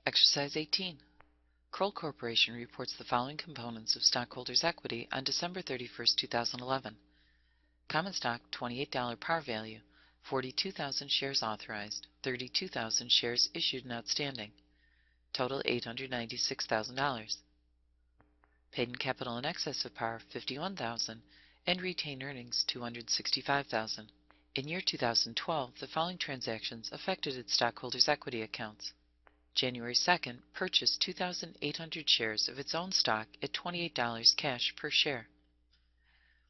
Exercise 18. Kroll Corporation reports the following components of stockholders' equity on December 31, 2011. Common stock, $28 par value, 42,000 shares authorized, 32,000 shares issued and outstanding. Total $896,000. Paid in capital in excess of par, $51,000, and retained earnings, $265,000. In year 2012, the following transactions affected its stockholders' equity accounts. January 2nd, purchased 2,800 shares of its own stock at $28 cash per share.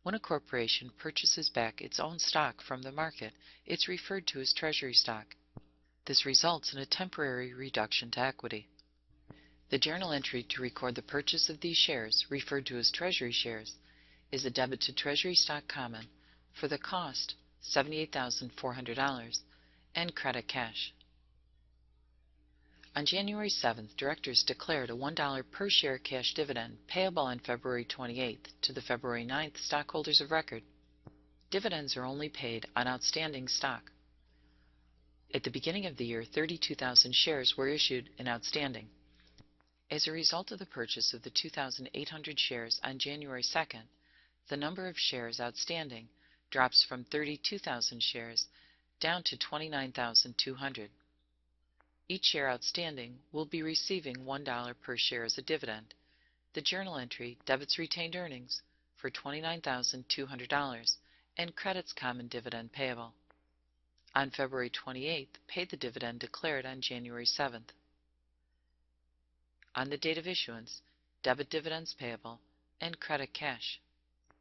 When a corporation purchases back its own stock from the market, it's referred to as treasury stock. This results in a temporary reduction to equity. The journal entry to record the purchase of these shares, referred to as treasury shares, is a debit to treasury stock common for the cost, $78,400, and credit cash. On January 7th, directors declared a $1 per share cash dividend payable on February 28th to the February 9th stockholders of record. Dividends are only paid on outstanding stock. At the beginning of the year, 32,000 shares were issued and outstanding. As a result of the purchase of the 2,800 shares on January 2nd, the number of shares outstanding drops from 32,000 shares down to 29,200. Each share outstanding will be receiving $1 per share as a dividend. The journal entry debits retained earnings for $29,200 and credits common dividend payable. On February 28th, paid the dividend declared on January 7th. On the date of issuance, debit dividends payable and credit cash.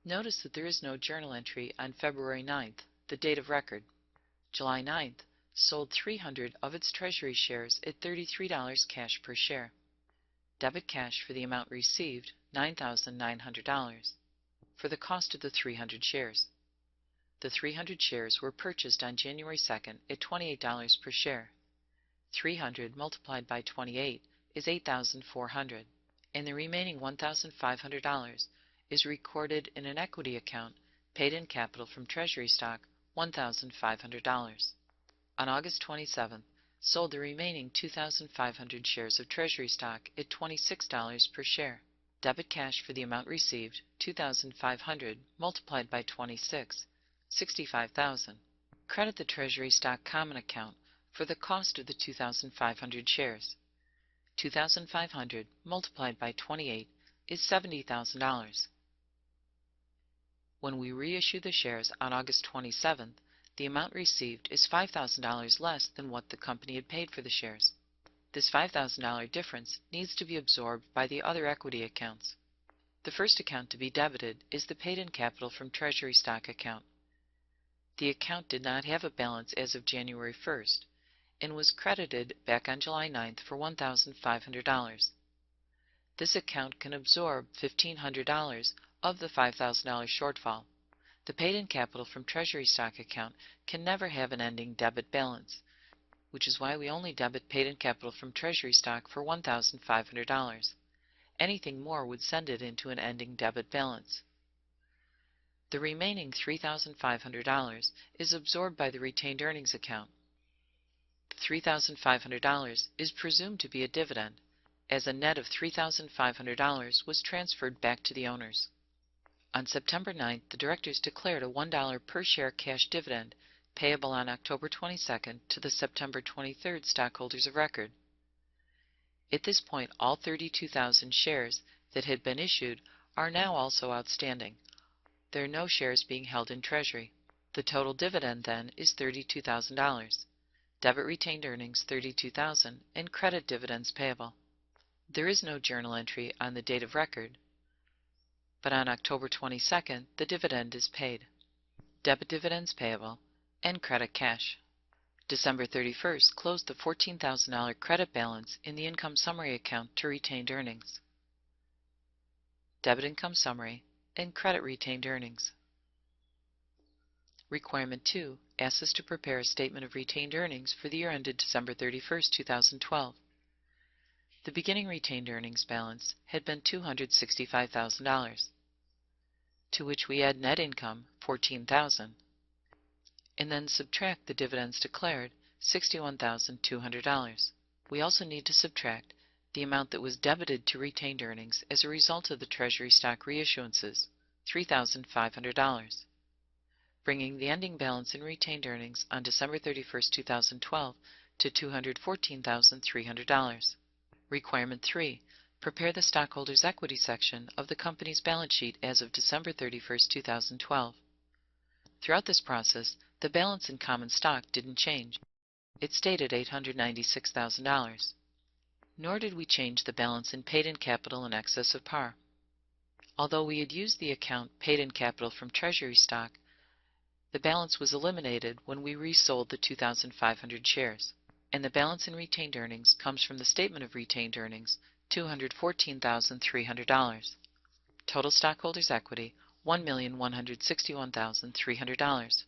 Notice that there is no journal entry on February 9th, the date of record. July 9th, sold 300 of its treasury shares at $33 cash per share. Debit cash for the amount received, $9,900, for the cost of the 300 shares. The 300 shares were purchased on January 2nd at $28 per share. 300 multiplied by 28 is $8,400, and the remaining $1,500 is recorded in an equity account paid in capital from treasury stock, $1,500. On August 27th, sold the remaining 2,500 shares of treasury stock at $26 per share. Debit cash for the amount received, $2,500 multiplied by 26, $65,000. Credit the treasury stock common account for the cost of the 2,500 shares. 2,500 multiplied by 28 is $70,000. When we reissue the shares on August 27th, the amount received is $5,000 less than what the company had paid for the shares. This $5,000 difference needs to be absorbed by the other equity accounts. The first account to be debited is the paid-in capital from treasury stock account. The account did not have a balance as of January 1st and was credited back on July 9th for $1,500. This account can absorb $1,500 of the $5,000 shortfall. The paid-in capital from treasury stock account can never have an ending debit balance, which is why we only debit paid-in capital from treasury stock for $1,500. Anything more would send it into an ending debit balance. The remaining $3,500 is absorbed by the retained earnings account. The $3,500 is presumed to be a dividend, as a net of $3,500 was transferred back to the owners. On September 9th, the directors declared a $1 per share cash dividend payable on October 22nd to the September 23rd stockholders of record. At this point, all 32,000 shares that had been issued are now also outstanding. There are no shares being held in treasury. The total dividend, then, is $32,000. Debit retained earnings, $32,000, and credit dividends payable. There is no journal entry on the date of record, but on October 22nd, the dividend is paid. Debit dividends payable and credit cash. December 31st closed the $14,000 credit balance in the income summary account to retained earnings. Debit income summary and credit retained earnings. Requirement 2 asks us to prepare a statement of retained earnings for the year ended December 31st, 2012. The beginning retained earnings balance had been $265,000, to which we add net income, $14,000, and then subtract the dividends declared, $61,200. We also need to subtract the amount that was debited to retained earnings as a result of the treasury stock reissuances, $3,500, bringing the ending balance in retained earnings on December 31, 2012 to $214,300. Requirement 3. Prepare the stockholders' equity section of the company's balance sheet as of December 31, 2012. Throughout this process, the balance in common stock didn't change. It stayed at $896,000. Nor did we change the balance in paid-in capital in excess of par. Although we had used the account paid-in capital from treasury stock, the balance was eliminated when we resold the 2,500 shares, and the balance in retained earnings comes from the statement of retained earnings, $214,300. Total stockholders' equity, $1,161,300.